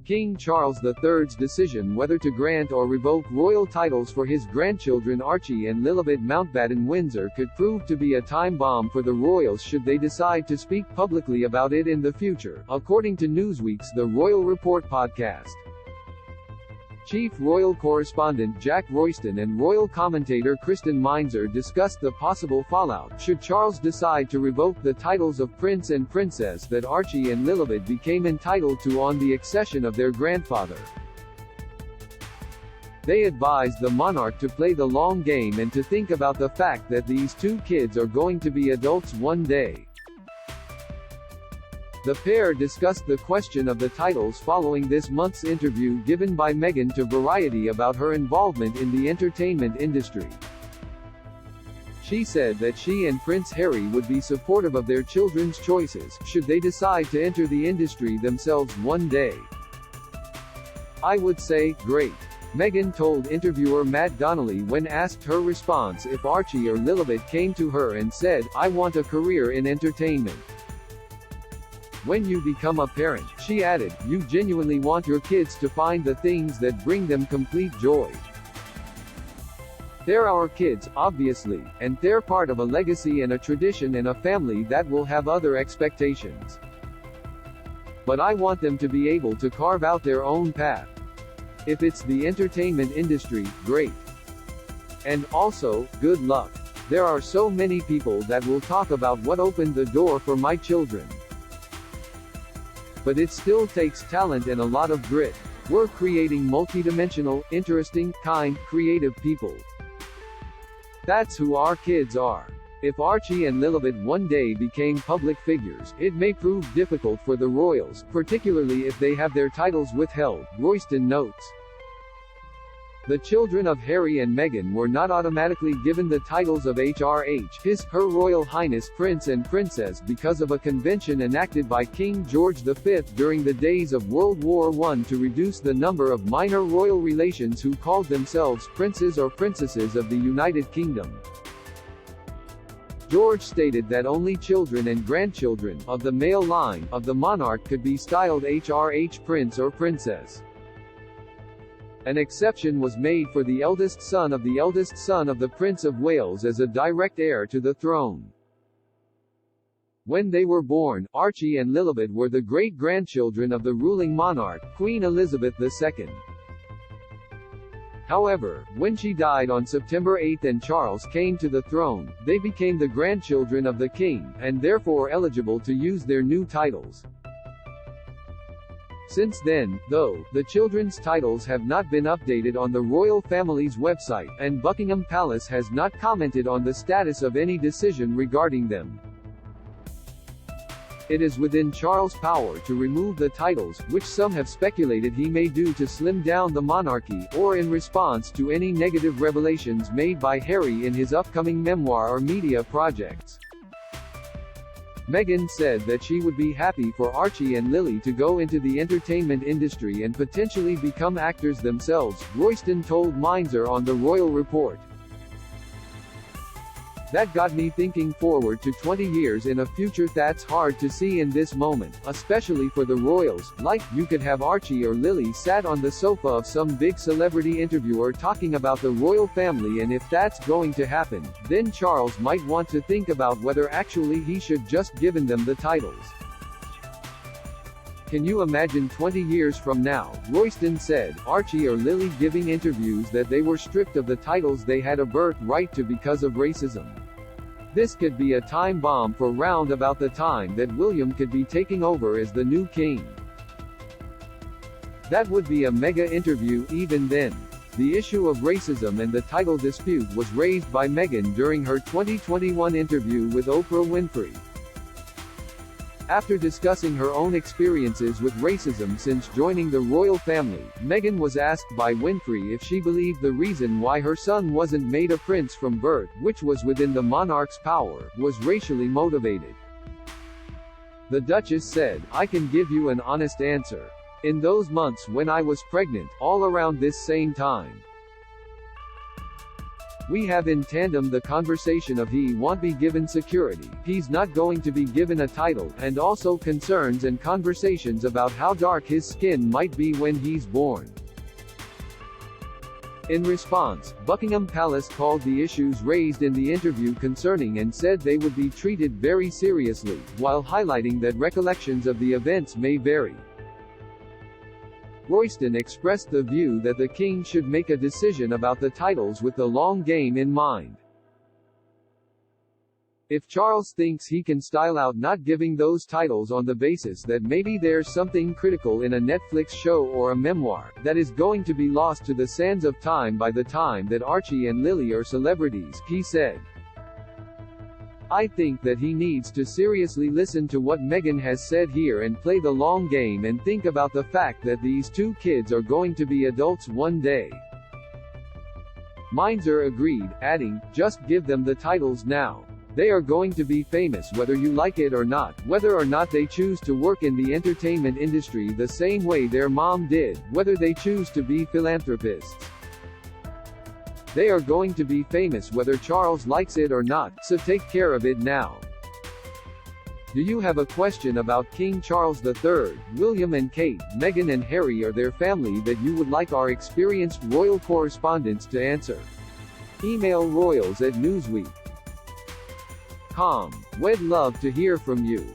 King Charles III's decision whether to grant or revoke royal titles for his grandchildren Archie and Lilibet Mountbatten-Windsor could prove to be a time bomb for the royals should they decide to speak publicly about it in the future, according to Newsweek's The Royal Report podcast. Chief Royal Correspondent Jack Royston and Royal Commentator Kristen Meinzer discussed the possible fallout should Charles decide to revoke the titles of Prince and Princess that Archie and Lilibet became entitled to on the accession of their grandfather. They advised the monarch to play the long game and to think about the fact that these two kids are going to be adults one day. The pair discussed the question of the titles following this month's interview given by Meghan to Variety about her involvement in the entertainment industry. She said that she and Prince Harry would be supportive of their children's choices, should they decide to enter the industry themselves one day. "I would say, great," Meghan told interviewer Matt Donnelly when asked her response if Archie or Lilibet came to her and said, "I want a career in entertainment." "When you become a parent," she added, "you genuinely want your kids to find the things that bring them complete joy. They're our kids, obviously, and they're part of a legacy and a tradition and a family that will have other expectations. But I want them to be able to carve out their own path. If it's the entertainment industry, great. And also, good luck. There are so many people that will talk about what opened the door for my children. But it still takes talent and a lot of grit. We're creating multidimensional, interesting, kind, creative people. That's who our kids are. If Archie and Lilibet one day became public figures, it may prove difficult for the royals, particularly if they have their titles withheld," Royston notes. The children of Harry and Meghan were not automatically given the titles of HRH, Her Royal Highness Prince and Princess because of a convention enacted by King George V during the days of World War I to reduce the number of minor royal relations who called themselves princes or princesses of the United Kingdom. George stated that only children and grandchildren, of the male line, of the monarch could be styled HRH Prince or Princess. An exception was made for the eldest son of the Prince of Wales as a direct heir to the throne. When they were born, Archie and Lilibet were the great-grandchildren of the ruling monarch, Queen Elizabeth II. However, when she died on September 8 and Charles came to the throne, they became the grandchildren of the king, and therefore eligible to use their new titles. Since then, though, the children's titles have not been updated on the royal family's website, and Buckingham Palace has not commented on the status of any decision regarding them. It is within Charles' power to remove the titles, which some have speculated he may do to slim down the monarchy, or in response to any negative revelations made by Harry in his upcoming memoir or media projects. Meghan said that she would be happy for Archie and Lily to go into the entertainment industry and potentially become actors themselves, Royston told Meinzer on The Royal Report. "That got me thinking forward to 20 years in a future that's hard to see in this moment, especially for the royals. Like, you could have Archie or Lily sat on the sofa of some big celebrity interviewer talking about the royal family, and if that's going to happen, then Charles might want to think about whether actually he should just given them the titles. Can you imagine 20 years from now," Royston said, "Archie or Lily giving interviews that they were stripped of the titles they had a birthright to because of racism? This could be a time bomb for round about the time that William could be taking over as the new king. That would be a mega interview even then." The issue of racism and the title dispute was raised by Meghan during her 2021 interview with Oprah Winfrey. After discussing her own experiences with racism since joining the royal family, Meghan was asked by Winfrey if she believed the reason why her son wasn't made a prince from birth, which was within the monarch's power, was racially motivated. The Duchess said, "I can give you an honest answer. In those months when I was pregnant, all around this same time, We have in tandem the conversation of he won't be given security, he's not going to be given a title, and also concerns and conversations about how dark his skin might be when he's born. In response, Buckingham Palace called the issues raised in the interview concerning and said they would be treated very seriously, while highlighting that recollections of the events may vary. Royston expressed the view that the king should make a decision about the titles with the long game in mind. If Charles thinks he can style out not giving those titles on the basis that maybe there's something critical in a Netflix show or a memoir, that is going to be lost to the sands of time by the time that Archie and Lily are celebrities, he said. I think that he needs to seriously listen to what Meghan has said here and play the long game and think about the fact that these two kids are going to be adults one day. Meinzer agreed, adding, just give them the titles now. They are going to be famous whether you like it or not, whether or not they choose to work in the entertainment industry the same way their mom did, whether they choose to be philanthropists. They are going to be famous whether Charles likes it or not, so take care of it now. Do you have a question about King Charles III, William and Kate, Meghan and Harry or their family that you would like our experienced royal correspondents to answer? Email royals@newsweek.com. We'd love to hear from you.